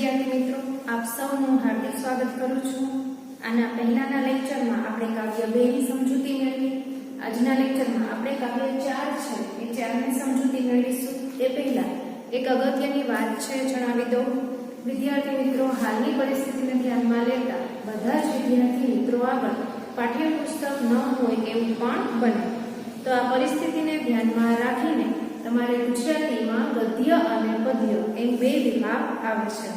વિદ્યાર્થી મિત્રો, આપ સૌનું હાર્દિક સ્વાગત કરું છું। આના પહેલાના લેક્ચરમાં આપણે કાવ્ય 2 ની સમજૂતી મેળવી। આજના લેક્ચરમાં આપણે કાવ્ય 4 છે એ 4 ની સમજૂતી મેળવીશું। તે પહેલા એક અગત્યની વાત છે જણાવી દઉં। વિદ્યાર્થી મિત્રો, હાલની પરિસ્થિતિને ધ્યાનમાં લેતા બધા જ વિદ્યાર્થી મિત્રો આગળ પાઠ્યપુસ્તક ન હોય એવું પણ બને, તો આ પરિસ્થિતિને ધ્યાનમાં રાખીને તમારે ગુજરાતીમાં ગદ્ય અને પદ્ય એમ 2 વિભાગ આવે છે।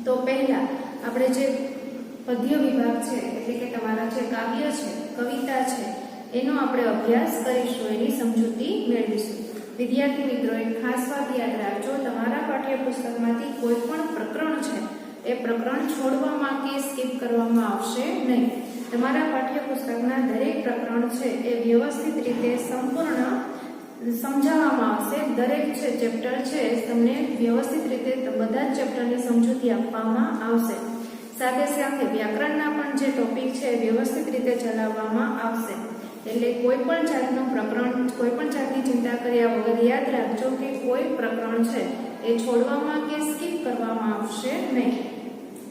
તો પહેલા આપણે જે પદ્ય વિભાગ છે એટલે કે તમારા જે કાવ્ય છે, કવિતા છે, એનો આપણે અભ્યાસ કરીશું, એની સમજૂતી મેળવીશું। વિદ્યાર્થી મિત્રો, એક ખાસ વાત યાદ રાખજો, તમારા પાઠ્યપુસ્તકમાંથી કોઈ પણ પ્રકરણ છે એ પ્રકરણ છોડવામાં કે સ્કીપ કરવામાં આવશે નહીં। તમારા પાઠ્યપુસ્તકના દરેક પ્રકરણ છે એ વ્યવસ્થિત રીતે સંપૂર્ણ સમજાવવામાં આવશે। દરેક છે ચેપ્ટર છે તમને વ્યવસ્થિત રીતે બધા જ ચેપ્ટરની સમજૂતી આપવામાં આવશે। સાથે સાથે વ્યાકરણના પણ જે ટોપિક છે વ્યવસ્થિત રીતે ચલાવવામાં આવશે। એટલે કોઈ પણ જાતનું પ્રકરણ, કોઈ પણ જાતની ચિંતા કર્યા વગર યાદ રાખજો કે કોઈ પ્રકરણ છે એ છોડવામાં કે સ્કીપ કરવામાં આવશે નહીં।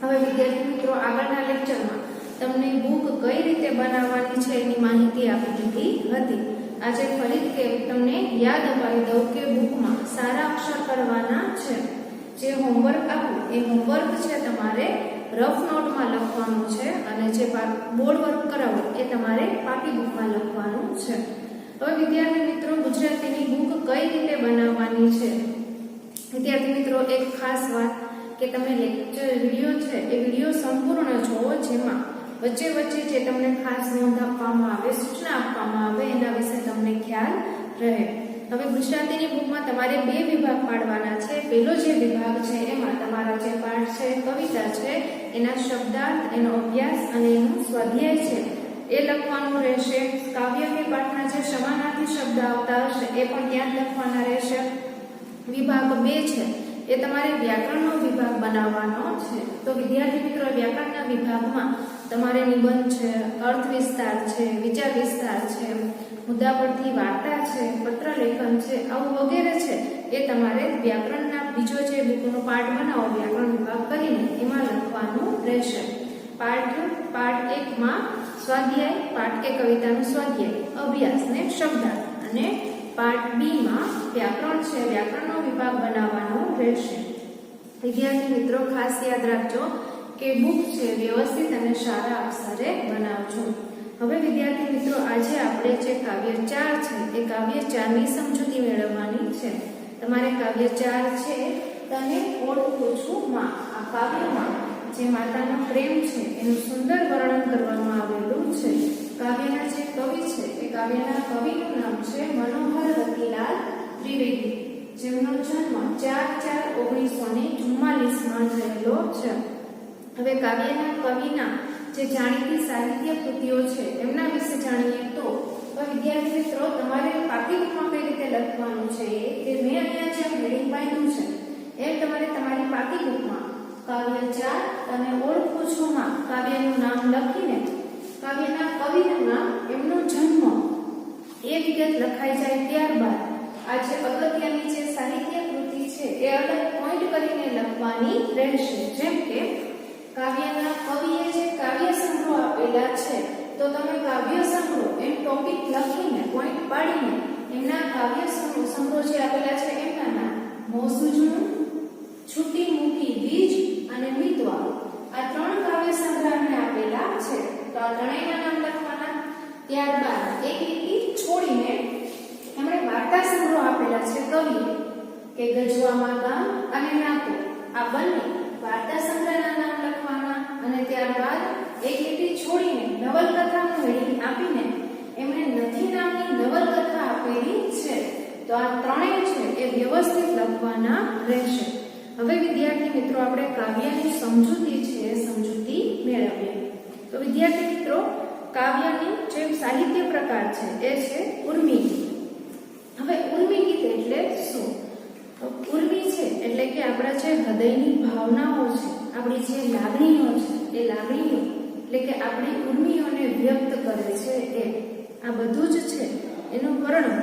હવે વિદ્યાર્થી મિત્રો, આગળના લેક્ચરમાં તમને બુક કઈ રીતે બનાવવાની છે એની માહિતી આપી દીધી હતી। આજે ફરીથી તમને યાદ અપાવી દઉં કે બુકમાં સારા અક્ષર કરવાના છે। જે હોમવર્ક આપું એ હોમવર્ક છે તમારે રફ નોટમાં લખવાનું છે અને જે બોર્ડ વર્ક કરાવું એ તમારે પાકી બુકમાં લખવાનું છે। હવે વિદ્યાર્થી મિત્રો, ગુજરાતીની બુક કઈ રીતે બનાવવાની છે? વિદ્યાર્થી મિત્રો, એક ખાસ વાત કે તમે લેક્ચર વિડીયો છે એ વિડીયો સંપૂર્ણ જોવો, જેમાં વચ્ચે વચ્ચે જે તમને ખાસ નોંધ આપવામાં આવે, સૂચના આપવામાં આવે, એના વિશે તમને ખ્યાલ રહે। હવે ગુજરાતીની બુકમાં તમારે 2 વિભાગ પાડવાના છે। પહેલો જે વિભાગ છે એમાં તમારા જે પાઠ છે, કવિતા છે, એના શબ્દાર્થ, એનો અભ્યાસ અને એનું સ્વાધ્યાય છે એ લખવાનું રહેશે। કાવ્ય કે પાઠના જે સમાનાર્થી શબ્દ આવતા હશે એ પણ ત્યાં જ લખવાના રહેશે। વિભાગ 2 છે એ તમારે વ્યાકરણનો વિભાગ બનાવવાનો છે। તો વિદ્યાર્થી મિત્રો, વ્યાકરણના વિભાગમાં તમારે નિબંધ છે, અર્થ વિસ્તાર છે, વિચાર વિસ્તાર છે, મુદ્દા પરથી વાર્તા છે, પત્ર લેખન છે, આવું વગેરે છે એ તમારે વ્યાકરણના બીજો જે બુકનો પાઠ બનાવો વ્યાકરણ વિભાગ કરીને એમાં લખવાનું રહેશે। પાઠ 1 માં સ્વાધ્યાય, પાઠ કે કવિતાનું સ્વાધ્યાય, અભ્યાસ ને શબ્દાર્થ, અને પાઠ 2 માં વ્યાકરણ છે, વ્યાકરણનો વિભાગ બનાવવાનો રહેશે। વિદ્યાર્થી મિત્રો, ખાસ યાદ રાખજો કે બુક છે વ્યવસ્થિત અને સારા અક્ષરે બનાવજો। હવે વિદ્યાર્થી મિત્રો, આજે આપણે જે કાવ્ય 4 છે એ કાવ્ય 4 ની સમજૂતી મેળવવાની છે। તમારે કાવ્ય 4 છે તને ઓળખું છું માં, આ કાવ્યમાં જે માતાનો પ્રેમ છે એનું સુંદર વર્ણન કરવામાં આવેલું છે। કાવ્યના જે કવિ છે એ કાવ્યના કવિનું નામ છે મનોહર રતિલાલ ત્રિવેદી, જેમનો જન્મ 4/4/1944 માં થયેલો છે। હવે કાવ્યના કવિના જે જાણીતી સાહિત્ય કૃતિઓ છે એમના વિશે જાણીએ તો વિદ્યાર્થી મિત્રો, તમારે પાકી બુકમાં કઈ રીતે લખવાનું છે કે મેં અહીંયા જે હેડિંગ પાડ્યું છે એ તમારે તમારી પાકી બુકમાં કાવ્ય 4 અને ઓળખું છું માં કાવ્યનું નામ લખીને કાવ્યના કવિનું નામ, એમનો જન્મ એ વિગત લખાઈ જાય ત્યારબાદ આ જે અગત્યની જે સાહિત્ય કૃતિ છે એ અલગ પોઈન્ટ કરીને લખવાની રહેશે। જેમ કે કાવ્યના કવિએ જે કાવ્ય સંગ્રહ આપેલા છે તો તમે કાવ્ય સંગ્રહ એમ ટોપિક લખીને પોઈન્ટ પાડીને એમના કાવ્ય સંગ્રહ જે આપેલા છે એમના નામ મોસુજનું, છૂટી મૂકી બીજ અને મિતવા, આ 3 કાવ્ય સંગ્રહને આપેલા છે। તો આ ત્રણેયના નામ લખવાના। ત્યારબાદ એક લીટી છોડીને એમણે વાર્તા સંગ્રહ આપેલા છે કવિએ કે ગજવામાં ગામ અને નાતો, આ બંને વાર્તા સંગ્રહના નામ લખવાના। અને ત્યારબાદ એક લીટી છોડીને નવલકથાનું હેડિંગ આપીને એમણે નથી નામની નવલકથા આપેલી છે। તો આ ત્રણેય છે એ વ્યવસ્થિત લખવાના રહેશે। હવે વિદ્યાર્થી મિત્રો, આપણે કાવ્યની સમજૂતી છે એ સમજૂતી મેળવીએ। તો વિદ્યાર્થી મિત્રો, કાવ્યની જે સાહિત્ય પ્રકાર છે એ છે ઉર્મી ગીત। હવે ઉર્મી ગીત એટલે શું? તો ઉર્મી છે એટલે કે આપણા જે હૃદયની ભાવનાઓ છે, આપણી જે લાગણીઓ છે એ લાગણીઓ એટલે કે આપણી ઉર્મીઓને વ્યક્ત કરે છે એ આ બધું જ છે એનું વર્ણન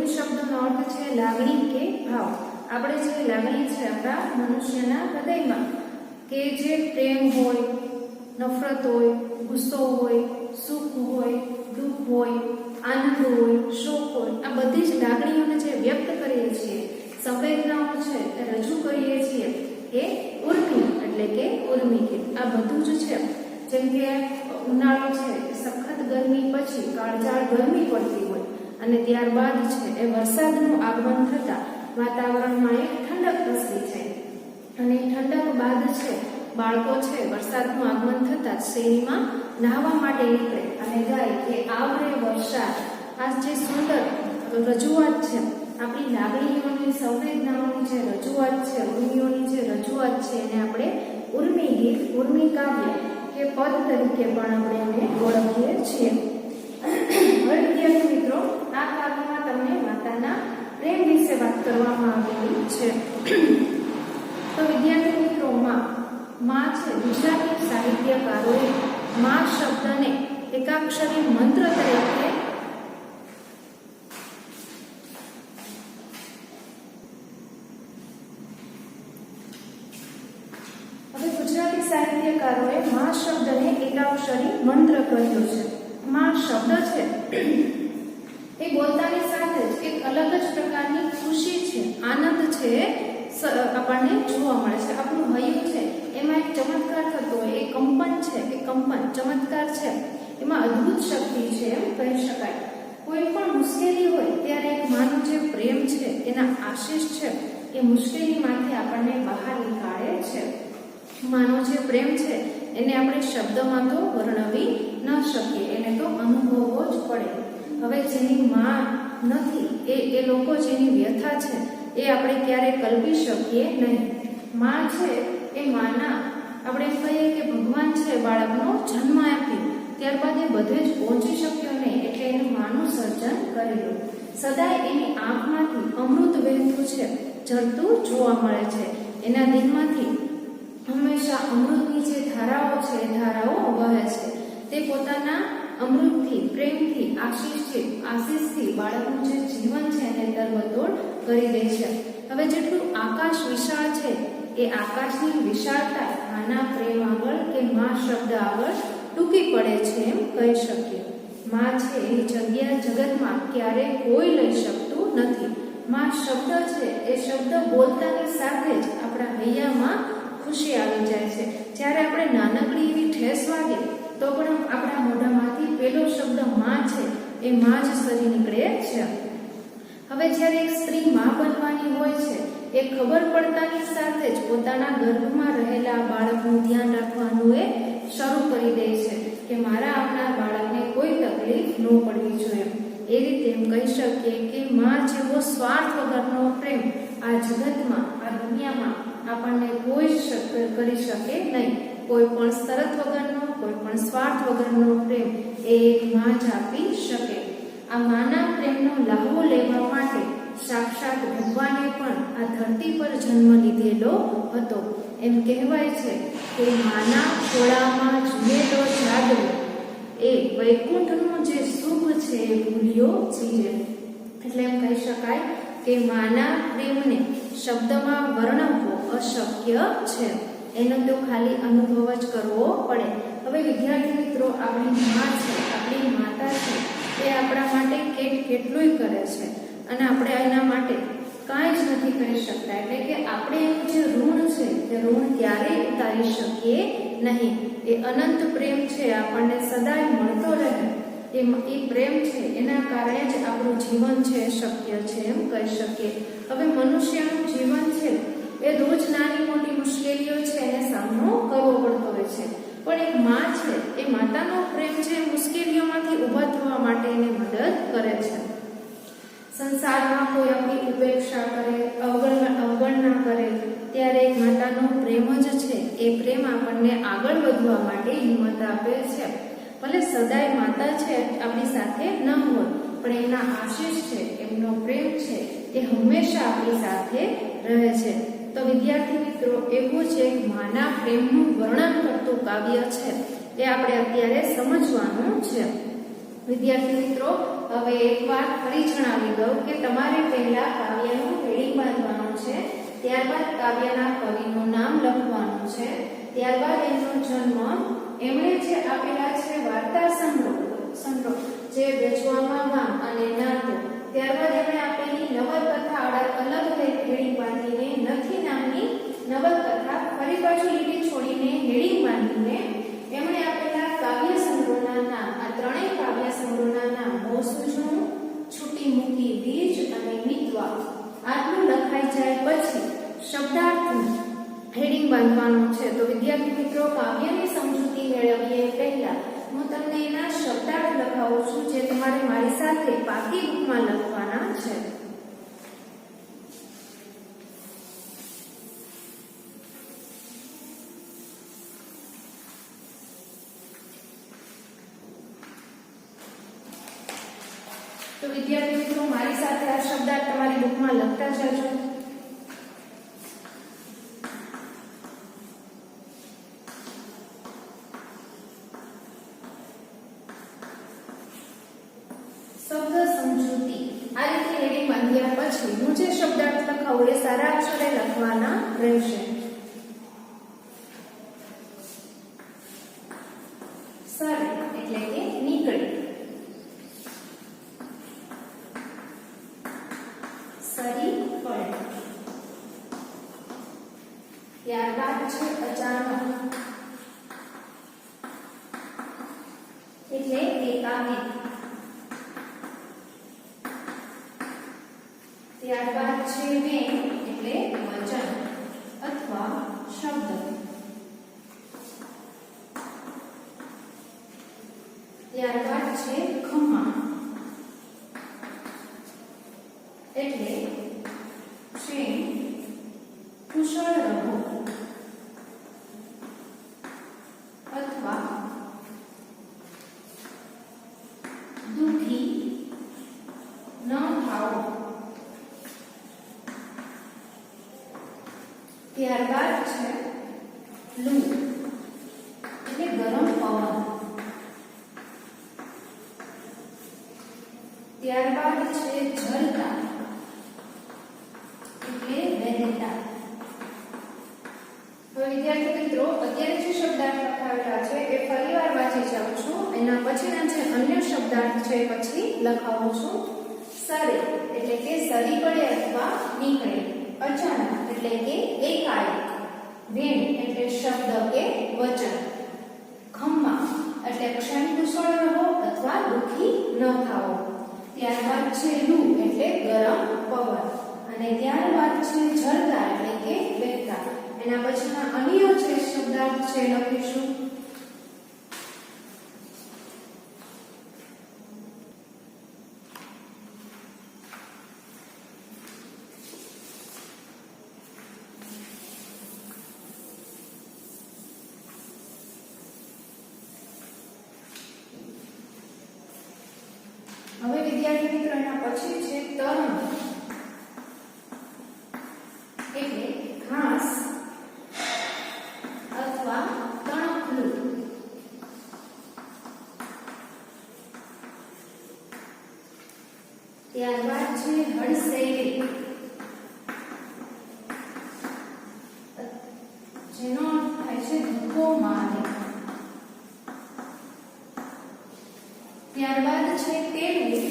ઉર્મી શબ્દનો અર્થ છે લાગણી કે ભાવ. આપણે જે લાગણી છે આપણા મનુષ્યના હૃદયમાં, કે જે પ્રેમ હોય, નફરત હોય, ગુસ્સો હોય, સુખ હોય, દુઃખ હોય, આનંદ હોય, શોક હોય, આ બધી જ લાગણીઓને જે વ્યક્ત કરીએ છીએ, સંવેદનાઓ છે એ રજૂ કરીએ છીએ, એ ઉર્મી એટલે કે ઉર્મી ગીત. આ બધું જ છે. જેમ કે ઉનાળો છે, સખત ગરમી પછી કાળઝાળ ગરમી પડતી હોય અને ત્યારબાદ છે એ વરસાદનું આગમન થતા વાતાવરણમાં એક ઠંડક પ્રસરી જાય અને ઠંડક બાદ છે બાળકો છે વરસાદનું આગમન થતા શેરીમાં નહાવા માટે નીકળે અને ગાય કે આવરે વરસાદ. આ જે સુંદર રજૂઆત છે, આપણી લાગણીઓની, સંવેદનાઓની જે રજૂઆત છે, ઉર્મીઓની જે રજૂઆત છે, એને આપણે ઉર્મી ગીત, ઉર્મી કાવ્ય કે પદ તરીકે પણ આપણે એને ઓળખીએ છીએ. હવે વિદ્યાર્થી મિત્રો, આ કાવ્યમાં તમને માતાના પ્રેમ વિશે વાત કરવામાં આવેલી છે. તો વિદ્યાર્થી મિત્રો, માં છે ગુજરાતી સાહિત્યકારોએ માં શબ્દને એકાક્ષરી મંત્ર તરીકે સાહિત્યકારોએ માં શબ્દને એકાક્ષરી મંત્ર કહ્યો છે. માં શબ્દ છે એ બોલતાની સાથે જ એક અલગ જ પ્રકારની ખુશી છે, આનંદ છે આપણને જોવા મળે છે. આપણું હૈયું છે એમાં એક ચમત્કાર થતો હોય, એ કંપન છે, એ કંપન ચમત્કાર છે, એમાં અદ્ભુત શક્તિ છે એમ કહી શકાય. કોઈ પણ મુશ્કેલી હોય ત્યારે એક માનો જે પ્રેમ છે, એના આશીષ છે, એ મુશ્કેલીમાંથી આપણને બહાર નીકાળે છે. માનો જે પ્રેમ છે એને આપણે શબ્દમાં તો વર્ણવી ન શકીએ, એને તો અનુભવવો જ પડે. હવે જેની માં નથી એ લોકો જેની વ્યથા છે એ આપણે ક્યારેય કલ્પી શકીએ નહીં. માં છે એ માના, આપણે કહીએ કે ભગવાન છે બાળકનો જન્મ આપ્યો, ત્યારબાદ એ બધે જ પહોંચી શક્યો નહીં એટલે એને માનું સર્જન કરેલું. સદાય એની આંખમાંથી અમૃત વહેતું છે, ઝરતું જોવા મળે છે. એના દિલમાંથી હંમેશા અમૃતની જે ધારાઓ છે એ ધારાઓ વહે છે. તે પોતાના અમૃતથી, પ્રેમથી, આશીષથી બાળકનું જે જીવન છે એને તરબતોડ કરી દે છે. હવે જેટલું આકાશ વિશાળ છે એ આકાશની વિશાળતા માના પ્રેમ આગળ કે માં શબ્દ આગળ ટૂંકી પડે છે એમ કહી શકીએ. માં છે એ જગ્યા જગતમાં ક્યારેય કોઈ લઈ શકતું નથી. માં શબ્દ છે એ શબ્દ બોલતાની સાથે જ આપણા હૈયામાં ખુશી આવી જાય છે. જ્યારે આપણે નાનકડી એવી ઠેસ વાગે તો પણ આપણા મોઢામાંથી પેલો શબ્દ માં છે એ માં જ સરી નીકળે છે. હવે જ્યારે એક સ્ત્રી માં બનવાની હોય છે, એ ખબર પડતાની સાથે જ પોતાના ગર્ભમાં રહેલા બાળકનું ધ્યાન રાખવાનું એ શરૂ કરી દે છે કે મારા આવનાર બાળકને કોઈ તકલીફ ન પડવી જોઈએ. એ રીતે એમ કહી શકીએ કે માં જેવો સ્વાર્થ વગરનો પ્રેમ આ જગતમાં, આ દુનિયામાં આપણને કોઈ કરી શકે નહીં. કોઈ પણ શરત વગરનો, કોઈ પણ સ્વાર્થ વગરનો પ્રેમ એ એક માં જ આપી શકે. આ માના પ્રેમનો લાહવો લેવા માટે સાક્ષાત ભગવાને પણ આ ધરતી પર જન્મ લીધેલો હતો. એમ કહેવાય છે કે માના ખોળામાં ઝૂલેલો જાદવ એ વૈકુંઠનું જે સુખ છે એ ભૂલ્યો જીવે. એટલે એમ કહી શકાય કે માના પ્રેમને શબ્દમાં વર્ણવવો અશક્ય છે. એનો તો ખાલી અનુભવ જ કરવો પડે. હવે વિદ્યાર્થી મિત્રો, આપણી માં છે, આપણી માતા છે, એ આપણા માટે કેટલુંય કરે છે અને આપણે એના માટે કાંઈ જ નથી કરી શકતા. એટલે કે આપણે એનું જે ઋણ છે તે ઋણ ક્યારેય ઉતારી શકીએ નહીં. એ અનંત પ્રેમ છે, આપણને સદાય મળતો રહે. એ પ્રેમ છે એના કારણે જ આપણું જીવન છે શક્ય છે એમ કહી શકીએ. હવે મનુષ્યનું જીવન છે એ રોજ નાની મોટી મુશ્કેલીઓ છે એને સામનો કરવો પડતો હોય છે, પણ એક માં છે એ માતાનો પ્રેમ છે મુશ્કેલીઓમાંથી ઊભા થવા માટે એને મદદ કરે છે. સંસારમાં કોઈ આપણી ઉપેક્ષા કરે, અવગણના કરે, ત્યારે એક માતાનો પ્રેમ જ છે એ પ્રેમ આપણને આગળ વધવા માટે હિંમત આપે છે. ભલે સદાય માતા છે આપણી સાથે ન હોય, પણ એમના આશીષ છે, એમનો પ્રેમ છે એ હંમેશા આપણી સાથે રહે છે. તો વિદ્યાર્થી મિત્રો, એવું છે માના પ્રેમનું વર્ણન કરતું કાવ્ય છે એ આપણે અત્યારે સમજવાનું છે. વિદ્યાર્થી મિત્રો, હવે એકવાર ફરી જણાવી દઉં કે તમારે પહેલા કાવ્યનું હેડિંગ બાંધવાનું છે, ત્યારબાદ કાવ્યના કવિનું નામ લખવાનું છે, ત્યારબાદ એમનો જન્મ, એમણે જે આપેલા છે વાર્તા સંગ્રહ જે વેચવામાં ગામ અને નાતો, ત્યારબાદ એમણે આપેલી નવલકથા અલગ હેડિંગ બાંધીને નથી નામની નવલકથા ફરી પાછું લીટી છોડીને હેડિંગ બાંધીને એમણે આપેલા કાવ્ય સંગ્રહના નામ, આ ત્રણેય કાવ્ય સંગ્રહના નામ મોસુજનું, છૂટી મૂકી બીજ અને મિતવા, આટલું લખાઈ જાય પછી શબ્દાર્થનું હેડિંગ બાંધવાનું છે. તો વિદ્યાર્થી મિત્રો, કાવ્યની સમજૂતી મેળવીએ પહેલા હું તમને એના શબ્દાર્થ લખાવું છું, જે તમારે મારી સાથે પાકી બુકમાં લખવાના છે. તો વિદ્યાર્થી મિત્રો, મારી સાથે આ શબ્દાર્થ તમારી બુકમાં લખતા જજો. શબ્દ સમજૂતી, આ રીતે હેડિંગ બાંધ્યા પછી હું જે શબ્દાર્થ લખાવું એ સારા અક્ષરે લખવાના રહેશે. સર એટલે કે નીકળી, સરી પડે, ત્યારબાદ છે અચાનક એટલે એકાએક, ત્યારબાદ છે વેણ એટલે વચન અથવા શબ્દ, ત્યારબાદ છે ખમ્મા એટલે ક્ષેમ, કુશળ રહો અથવા દુઃખી ન થાઓ, ત્યારબાદ છે લૂ એટલે ગરમ પવન, ત્યારબાદ છે ઝરતા એટલે વહેતા. તો વિદ્યાર્થી મિત્રો, અત્યારે જે શબ્દાર્થ લખાવેલા છે એ ફરીવાર વાંચી જાઉં છું, એના પછીના જે અન્ય શબ્દાર્થ છે પછી લખાવું છું. સરે એટલે કે સરી પડે અથવા નીકળે, અચાનક એટલે કે એકાએક, વેણ એટલે શબ્દ કે વચન, ખમ્મા એટલે ક્ષેમ કુશળ રહો અથવા દુઃખી ન થાઓ, ત્યારબાદ છે લૂ એટલે ગરમ પવન, અને ત્યારબાદ છે ઝરતા એટલે કે વહેતા. એના પછીના અન્ય જે શબ્દાર્થ છે લખીશું. હવે વિદ્યાર્થી મિત્રો, એના પછી છે તરણ એટલે ઘાસ અથવા તણખલું, ત્યારબાદ છે હડસેલી જેનો અર્થ થાય છે ધક્કો મારે, ત્યારબાદ છે તેડવું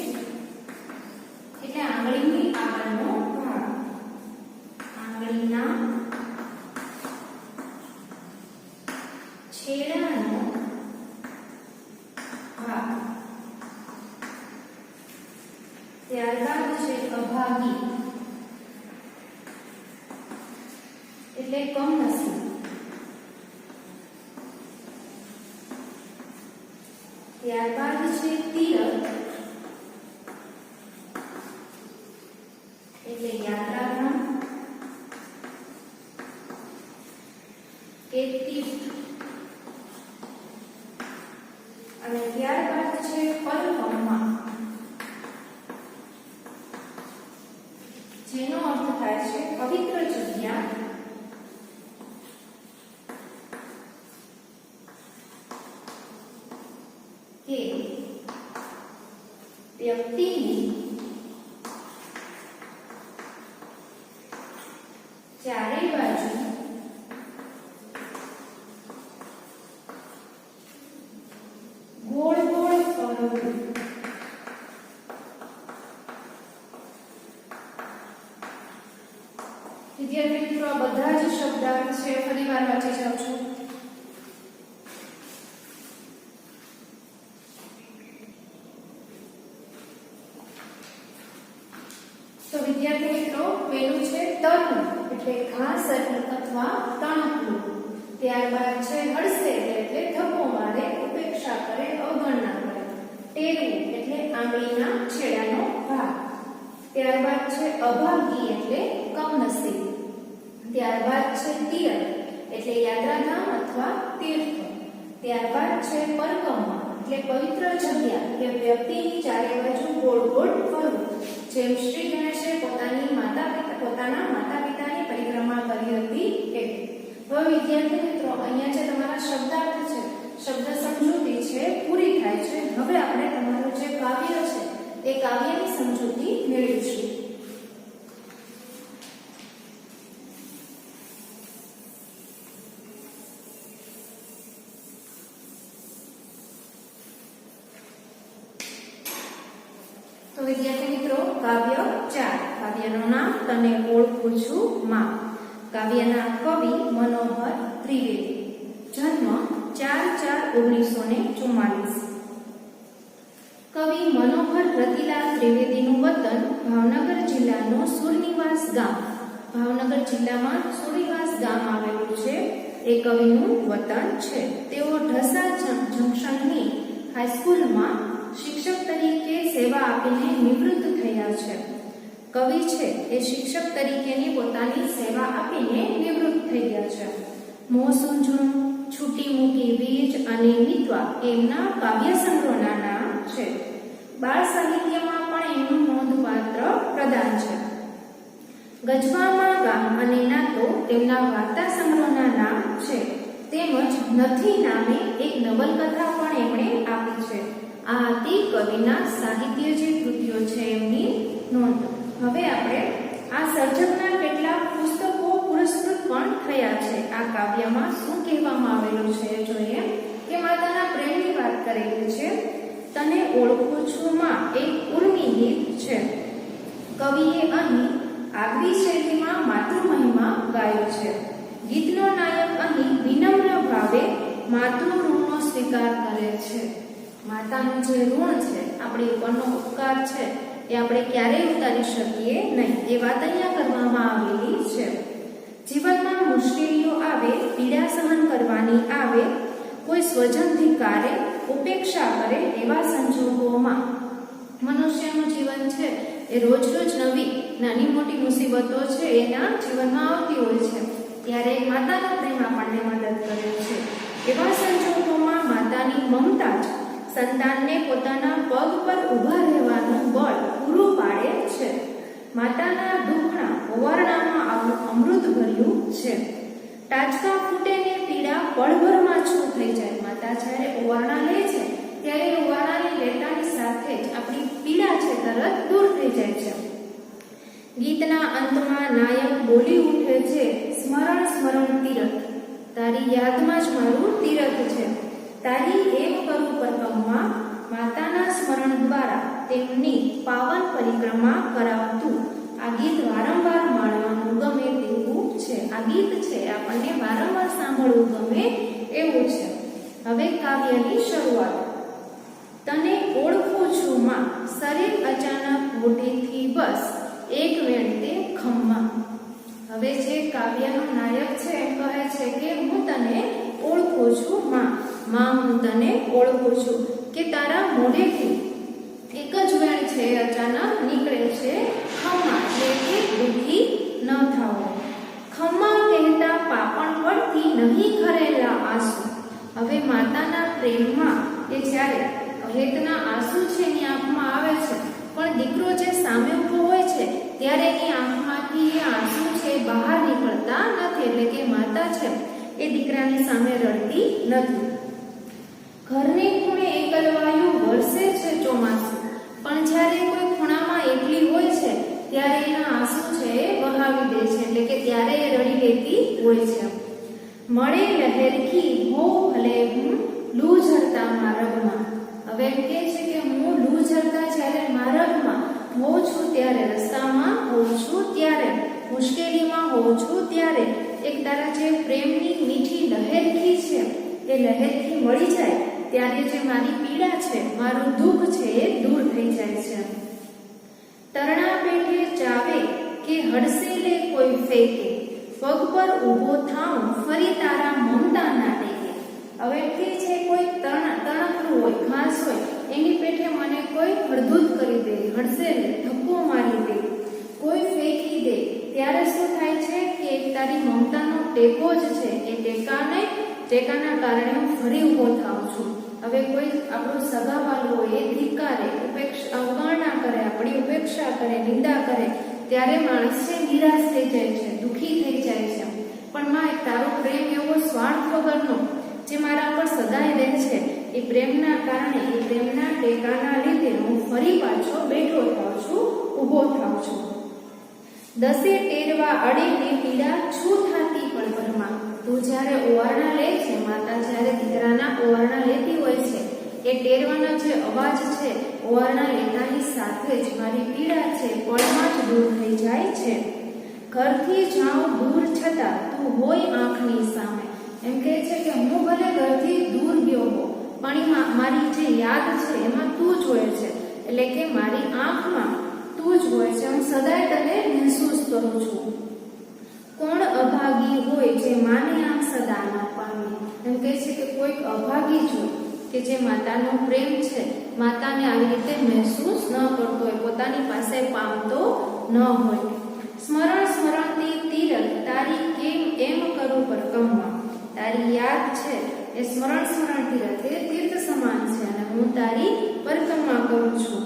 એટલે આંગળીની આગળનો ભાગ, આંગળીના છેડાનો ભાગ, ત્યારબાદ છે અભાગી એટલે કમનસીબ, ત્યારબાદ છે તીરથ એટલે યાત્રાધામ કે તીર્થ, અને ત્યારબાદ છે પરકમ્મા જેનો અર્થ થાય છે પવિત્ર જગ્યા કે વ્યક્તિ ચારે બાજુ ગોળ ગોળ ફરવું. વિદ્યાર્થી મિત્રો આ બધા જ શબ્દાર્થ છે ફરી વાર વાંચી જાઉં છું. તો વિદ્યાર્થી મિત્રો પેલું છે તરવું એટલે ઘાસ અથવા તણખલું. ત્યારબાદ છે હળસે એટલે ધક્કો મારે, ઉપેક્ષા કરે, અવગણના કરે. ટેરવું એટલે આંગળીના છેડાનો ભાગ. ત્યારબાદ છે અભાગી એટલે કમનસીબ. ત્યારબાદ છે તીર્થ એટલે યાત્રાધામ અથવા તીર્થ. ત્યારબાદ છે પરકમમાં એટલે પવિત્ર જગ્યા કે વ્યક્તિની ચારે બાજુ ગોળ ગોળ ફરવું. જેમ શ્રી ગણેશે પોતાના માતા પિતાની પરિક્રમા કરી હતી એ. હવે વિદ્યાર્થી મિત્રો અહીંયા જે તમારા શબ્દાર્થ છે, શબ્દ સમજૂતી છે પૂરી થાય છે. હવે આપણે તમારું જે કાવ્ય છે એ કાવ્યની સમજૂતી મેળવીશું. તો વિદ્યાર્થી મિત્રો કાવ્ય 4. કાવ્યનું નામ તને ઓળખું છું માં. કાવ્યના કવિ મનોહર ત્રિવેદી. જન્મ 4/4/1944. કવિ મનોહર રતિલાલ ત્રિવેદીનું વતન ભાવનગર જિલ્લાનો સુરનિવાસ ગામ. ભાવનગર જિલ્લામાં સુરનિવાસ ગામ આવેલું છે એ કવિનું વતન છે. તેઓ ઢસા જંકશનની હાઈસ્કૂલમાં શિક્ષક તરીકે સેવા આપીને નિવૃત્ત થયા છે. કવિ છે એ શિક્ષક તરીકેની પોતાની સેવા આપીને નિવૃત્ત થઈ ગયા છે. મોસુંજું, છૂટી મૂકી વીજ અને મિતવા એમના કાવ્ય સંગ્રહના નામ છે. બાળ સાહિત્યમાં પણ એમનું નોંધપાત્ર પ્રદાન છે. ગજવામાં ગામ અને નાતો તેમના વાર્તા સંગ્રહના નામ છે. તેમજ નથી નામે એક નવલકથા પણ એમણે આપી છે. આ હતી કવિના સાહિત્ય જે કૃતિઓ છે એમની નોંધ. હવે આપણે આ સર્જકના કેટલાક પુસ્તકો પુરસ્કૃત પણ થયા છે. આ કાવ્યમાં શું કહેવામાં આવેલું છે જોઈએ કે માતાના પ્રેમની વાત કરેલી છે. તને ઓળખું છું માં એક ઉર્મી ગીત છે. કવિએ અહીં આગવી શૈલીમાં માતૃમહિમા ગાયો છે. ગીતનો નાયક અહીં વિનમ્ર ભાવે માતૃઋણનો સ્વીકાર કરે છે. માતાનું જે ઋણ છે, આપણી ઉપરનો ઉપકાર છે એ આપણે ક્યારેય ઉતારી શકીએ નહીં. એ વાત અહીંયા કરવામાં આવેલી છે. જીવનમાં મુશ્કેલીઓ આવે, પીડા સહન કરવાની આવે, કોઈ સ્વજન ધિક્કારે, ઉપેક્ષા કરે એવા સંજોગોમાં મનુષ્યનું જીવન છે એ રોજ રોજ નવી નાની મોટી મુસીબતો છે એના જીવનમાં આવતી હોય છે. ત્યારે માતાનો પ્રેમ આપણને મદદ કરે છે. એવા સંજોગોમાં માતાની મમતા જ સંતાનને પોતાના પગ પર ઊભા રહેવાનું બળ પૂરું પાડે છે. માતાના દુઃખના ઓવારણામાં અમૃત ભર્યું છે. ટાચકા ફૂટે ને પીડા પળભરમાં છૂ થઈ જાય. માતા જ્યારે ઓવારણા લે છે ત્યારે ઓવારણાની લેતાની સાથે જ આપણી પીડા છે તરત દૂર થઈ જાય છે. ગીતના અંતમાં નાયક બોલી ઉઠે છે, સ્મરણ સ્મરણ તીરથ, તારી યાદમાં જ મારું તીરથ છે. તારી એમ કરું પરકમમાં, માતાના સ્મરણ દ્વારા તેમની પાવન પરિક્રમા કરાવતું. આ ગીત વારંવાર માણવાનું ગમે તેવું છે. આ ગીત છે આપણને વારંવાર સાંભળવું ગમે એવું છે. હવે કાવ્યની શરૂઆત. તને ઓળખું છું માં, શરીર અચાનક મોઢેથી બસ એક વેણ તે ખમ્મા. હવે જે કાવ્યનો નાયક છે એ કહે છે કે હું તને ઓળખું છું માં. માં હું તને ઓળખું છું કે તારા મોઢેથી એક જ વેણ છે અચાનક નીકળે છે ખમ્મા, એટલે કે દુઃખી ન થાઓ. ખમ્મા કહેતા પાપણ પડતી નહીં ખરેલા આંસુ. હવે માતાના પ્રેમમાં એ જ્યારે હેતના આંસુ છે એની આંખમાં આવે છે, પણ દીકરો જે સામે ઊભો હોય છે ત્યારે એની આંખમાંથી એ આંસુ છે બહાર નીકળતા નથી. એટલે કે માતા છે એ દીકરાની સામે રડતી નથી. ઘરને ખૂણે એકલવાયું વરસે છે ચોમાસું, પણ જ્યારે કોઈ ખૂણામાં એકલી હોય છે ત્યારે એના આંસુ છે એ બહાર દબાવી દે છે, એટલે કે ત્યારે એ રડી લેતી હોય છે. મળે લહેરખી હો ભલે હું લૂ ઝરતા માર્ગમાં. હવે એમ કહે છે કે હું લૂ ઝરતા જ્યારે માર્ગમાં હોઉં છું ત્યારે, રસ્તામાં હોઉં છું ત્યારે, મુશ્કેલીમાં હોઉં છું ત્યારે એક તારા જે પ્રેમની મીઠી લહેરખી છે એ લહેરખી મળી જાય ત્યારે જે મારી પીડા છે, મારું દુઃખ છે એ દૂર થઈ જાય છે. તરણા પેઠે ચાવે કે હડસે લે કોઈ ફેંકે, પગ પર ઊભો થાઉં ફરી તારા મમતા ના ટેકે. હવે કે છે કોઈ તણકલું હોય, ઘાસ હોય, એની પેઠે મને કોઈ હળધૂત કરી દે, હડસે લે, ધક્કો મારી દે, કોઈ ફેંકી દે, ત્યારે શું થાય છે કે તારી મમતાનો ટેકો જ છે એ ટેકાના કારણે હું ફરી ઊભો થાઉં છું. હવે કોઈ આપણું સગાવાલું હોય એ ધિક્કારે, અવગણના કરે, આપણી ઉપેક્ષા કરે, નિંદા કરે, ત્યારે માણસ છે નિરાશ થઈ જાય છે, દુઃખી થઈ જાય છે. પણ માં તારો પ્રેમ એવો સ્વાર્થ વગરનો જે મારા પર સદાય રહે છે, એ પ્રેમના કારણે, એ પ્રેમના ટેકાના લીધે હું ફરી પાછો બેઠો થાઉં છું, ઊભો થાઉં છું. દસે ટેરવા અડે ને પીડા છું થાતી પણ ઘરમાં. તું જ્યારે ઓવારણા લે છે, માતા જ્યારે દીકરાના ઓવારણા લેતી હોય છે, એ ટેરવાનો જે અવાજ છે, ઓવારણા લેતાની સાથે જ મારી પીડા છે પળમાં જ દૂર થઈ જાય છે. ઘરથી જાઉં દૂર છતાં તું હોય આંખની સામે. એમ કહે છે કે હું ભલે ઘરથી દૂર ગયો હો, પણ મારી જે યાદ છે એમાં તું જ હોય છે, એટલે કે મારી આંખમાં તું જ હોય છે, હું સદાય તને મહેસૂસ કરું છું. કોણ અભાગી હોય જે માને આમ સદા ન પામે. એમ કહે છે કે કોઈક અભાગી જ હોય કે જે માતાનો પ્રેમ છે, માતાને આવી રીતે મહેસૂસ ન કરતો હોય, પોતાની પાસે પામતો ન હોય. સ્મરણ સ્મરણથી તીરથ તારી કેમ એમ કરું પરકમમાં. તારી યાદ છે એ સ્મરણ તીરથ, એ તીર્થ સમાન છે, અને હું તારી પરિક્રમા કરું છું,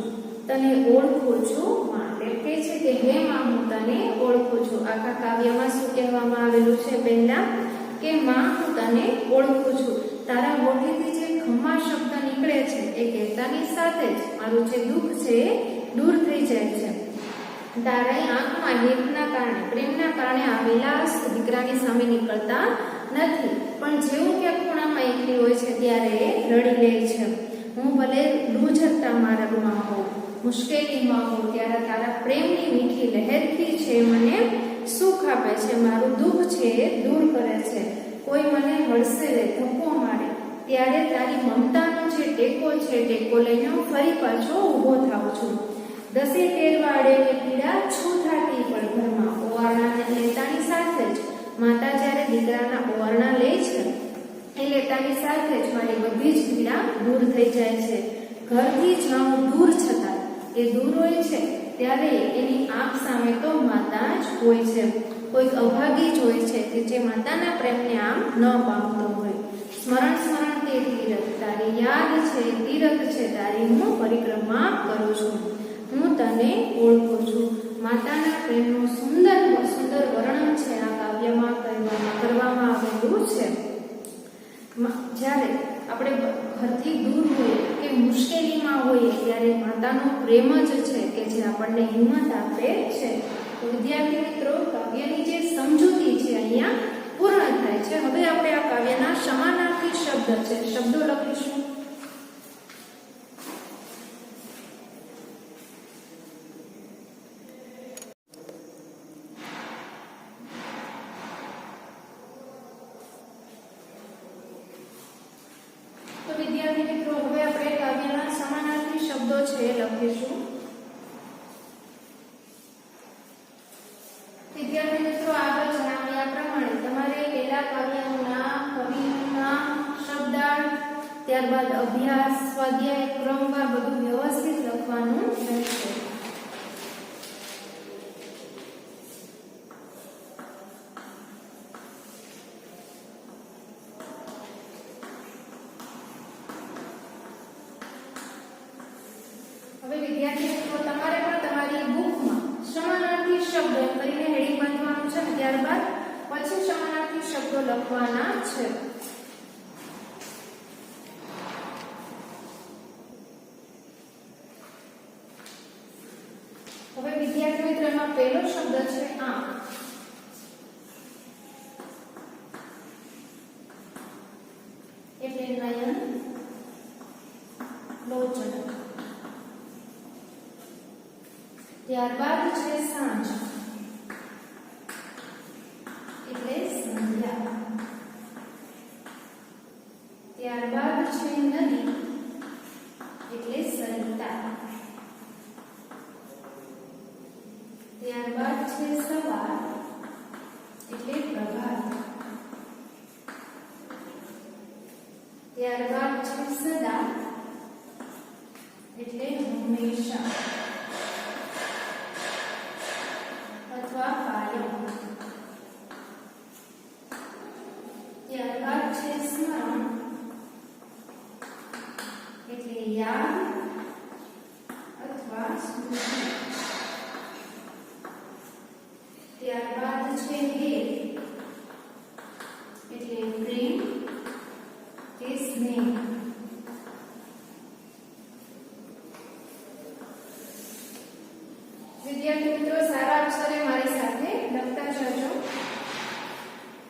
તને ઓળખું છું માં. એમ કહે છે કે હે માં હું તને ઓળખું છું. આખા કાવ્યમાં શું કહેવામાં આવેલું છે? પહેલા કે માં હું તને ઓળખું છું. તારા મોઢેથી જે ખમ્મા શબ્દ નીકળે છે એ કહેતાની સાથે જ મારું જે દુઃખ છે એ દૂર થઈ જાય છે. તારા આંખમાં હેતના કારણે, પ્રેમના કારણે આવેલા દીકરાની સામે નીકળતા નથી, પણ જેવું કે ખૂણામાં એકલી હોય છે ત્યારે રડી લે છે. હું ભલે લૂ ઝરતા માર્ગમાં હોઉં, મુશ્કેલીમાં હોઉં, ત્યારે તારા પ્રેમની મીઠી લહેરખી છે મને સુખ આપે છે, મારું દુઃખ છે એ દૂર કરે છે. કોઈ મને હળસે લે, ધક્કો મારે, ત્યારે તારી મમતાનો જે ટેકો છે, ટેકો લઈને હું ફરી પાછો ઊભો થાઉં છું. દસે ટેરવા અડે ને પીડા છું થાતી પણ ઘરમાં. ઓવારણા લેતાની સાથે જ માતા જ્યારે દીકરાના ઓવારણા લે છે એ લેતાની સાથે જ મારી બધી જ પીડા દૂર થઈ જાય છે. ઘરથી જાઉં દૂર છતાં, એ દૂર હોય છે ત્યારે એની આંખ સામે તો માતા જ હોય છે. કોઈક અભાગી જ હોય છે કે જે માતાના પ્રેમને આમ ન પામતો હોય. સ્મરણ તે તીરથ, તારી યાદ છે તીરથ છે, તારી હું પરિક્રમા કરું છું, હું તને ઓળખું છું. માતાના પ્રેમનું સુંદર વર્ણન છે આ કાવ્યમાં કરવામાં આવેલું છે. જ્યારે આપણે ઘરથી દૂર હોઈએ કે મુશ્કેલીમાં હોઈએ ત્યારે માતાનો પ્રેમ જ છે કે જે આપણને હિંમત આપે છે. તો વિદ્યાર્થી મિત્રો, કાવ્યની જે સમજૂતી છે અહીંયા પૂર્ણ થાય છે. હવે આપણે આ કાવ્યના સમાનાર્થી શબ્દ છે, શબ્દો લખીશું. તો વિદ્યાર્થી મિત્રો, હવે આપણે કાવ્યના સમાનાર્થી શબ્દો છે લખીશું. વિદ્યાર્થી મિત્રો, આગળ જણાવ્યા પ્રમાણે તમારે પહેલા કાવ્યનું નામ, કવિનું નામ, શબ્દાર્થ, ત્યારબાદ અભ્યાસ, સ્વાધ્યાય, ક્રમવાર બધું વ્યવસ્થિત લખવાનું રહેશે. હવે વિદ્યાર્થી મિત્રો, તમારે પણ તમારી બુકમાં સમાનાર્થી શબ્દ કરીને હેડિંગ બાંધવાનું છે, ત્યારબાદ પછી સમાનાર્થી શબ્દો લખવાના છે. હવે વિદ્યાર્થી મિત્રો, એમાં પહેલો શબ્દ છે આંખ. ત્યારબાદ છે સાંજ એટલે સંધ્યા. ત્યારબાદ છે નદી એટલે સરિતા. ત્યારબાદ છે સવાર એટલે પ્રભાત. ત્યારબાદ છે સદા એટલે હંમેશા અથવા કાયમ. ત્યારબાદ છે સ્મરણ એટલે યાદ અથવા સ્મૃતિ. ત્યારબાદ છે હેત એટલે પ્રેમ કે સ્નેહ. વિદ્યાર્થી મિત્રો સારા અક્ષરે મારી સાથે લખતા જજો.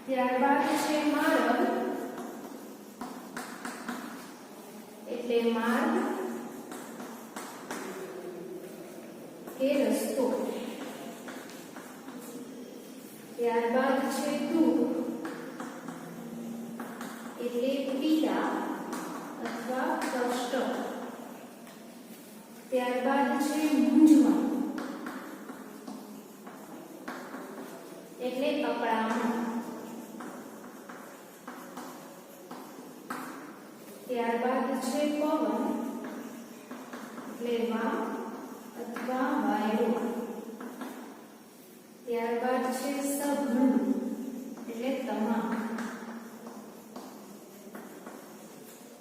ત્યારબાદ છે માર્ગ એટલે માર્ગ કે રસ્તો. ત્યારબાદ છે દુઃખ એટલે પીડા અથવા કષ્ટ. ત્યારબાદ છે મૂંઝવણ એટલે અકળામણ. ત્યારબાદ છે પવન એટલે વાવ અથવા વાયરો. ત્યારબાદ છે સઘળું એટલે તમામ.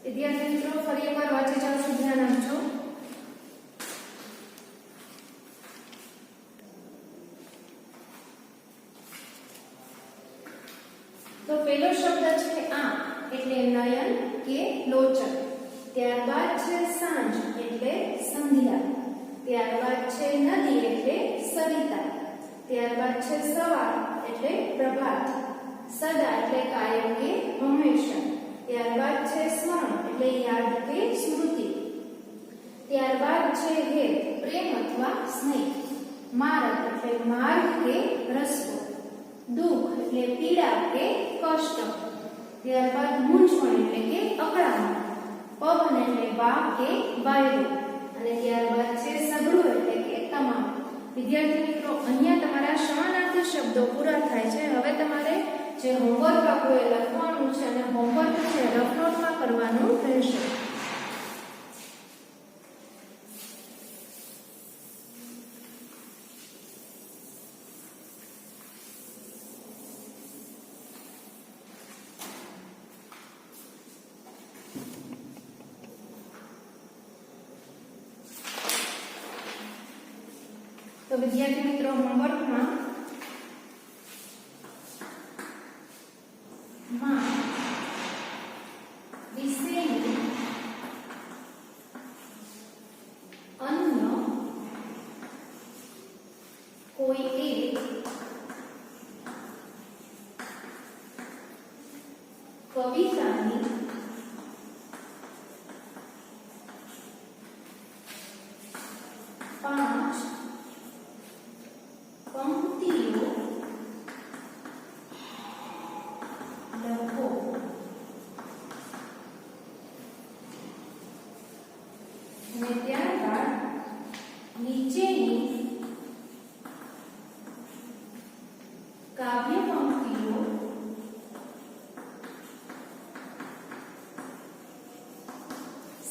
વિદ્યાર્થી મિત્રો ફરી એકવાર વાંચી જાવ છો, ધ્યાન આપજો. તો પહેલો શબ્દ છે આંખ એટલે નયન કે લોચન. ત્યારબાદ છે સાંજ એટલે સંધ્યા. ત્યારબાદ છે નદી એટલે સરિતા. ત્યારબાદ છે સવાર એટલે પ્રભાત. સદા એટલે કાયમ કે હંમેશા. ત્યારબાદ છે સ્મરણ એટલે યાદ કે સ્મૃતિ. ત્યારબાદ છે હેત પ્રેમ અથવા સ્નેહ. માર્ગ એટલે માર્ગ કે રસ્તો. દુઃખ એટલે પીડા કે કષ્ટ. ત્યારબાદ મૂંઝવણ એટલે કે અકળામણ. પવન એટલે વાવ કે વાયરો. અને ત્યારબાદ છે સઘળું એટલે કે તમામ. વિદ્યાર્થી મિત્રો અહીંયા તમારા સમાનાર્થી શબ્દો પૂરા થાય છે. હવે તમારે જે હોમવર્ક આપ્યું એ લખવાનું છે અને હોમવર્ક છે રફ નોટમાં કરવાનું રહેશે. તો વિદ્યાર્થી મિત્રો હોમવર્કમાં વિશેની અન્ય કોઈ એક કવિતાની પાંચ પંક્તિઓ લખો. અને ત્યારબાદ નીચેની કાવ્ય પંક્તિઓ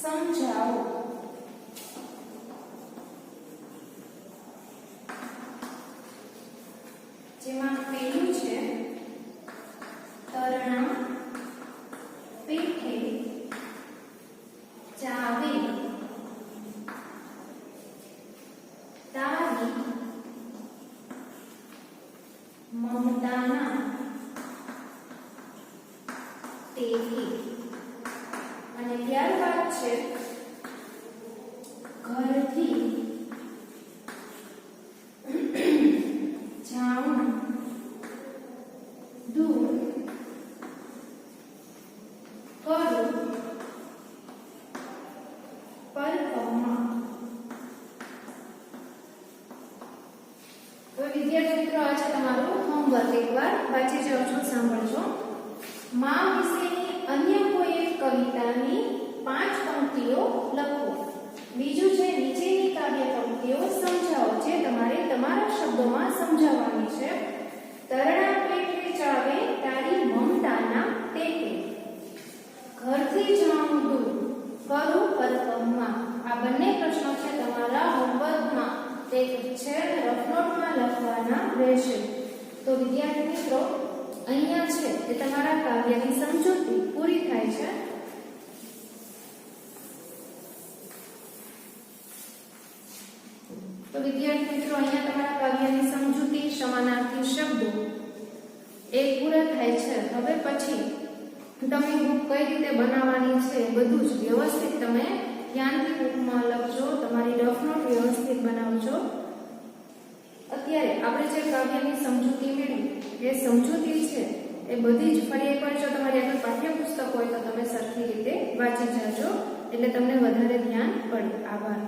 સમજાવો. જેમાં પહેલું છે તરણા પેઠે જાવે તારી મમતાના ટેકે. અને ત્યારબાદ છે ઘરથી જાઉં દૂર કરું પરિક્રમા. વિદ્યાર્થી મિત્રો, આજે તમારું હોમવર્ક એકવાર વાંચી જાઓ છો, સાંભળજો. માં વિશેની અન્ય કોઈ એક કવિતાની 5 પંક્તિઓ લખો. બીજું છે નીચેની કાવ્ય પંક્તિઓ સમજાવો, જે તમારે તમારા શબ્દોમાં સમજાવવાની છે. તરણા પેટે ચાવે તારી મમતાના ટેકે, ઘરથી જાઉં દૂર કરું પરકમમાં. આ બંને પ્રશ્નો છે તમારા હોમવર્કમાં, તે છે રફ નોટમાં લખવાના રહેશે. તો વિદ્યાર્થી મિત્રો, અહીંયા છે તે તમારા કાવ્યની સમજૂતી પૂરી થાય છે. તો વિદ્યાર્થી મિત્રો, અહીંયા તમારા કાવ્યની સમજૂતી, સમાનાર્થી શબ્દો એ પૂરા થાય છે. હવે પછી તમે બુક કઈ રીતે બનાવવાની છે બધું જ વ્યવસ્થિત તમે ધ્યાનથી બુકમાં લખજો, તમારી રફ નોટ વ્યવસ્થિત બનાવજો. અત્યારે આપણે જે કાવ્યની સમજૂતી મેળવી એ સમજૂતી છે એ બધી જ ફરી એકવાર જો તમારી આગળ પાઠ્યપુસ્તક હોય તો તમે સરખી રીતે વાંચી જાજો, એટલે તમને વધારે ધ્યાન પડે. આભાર.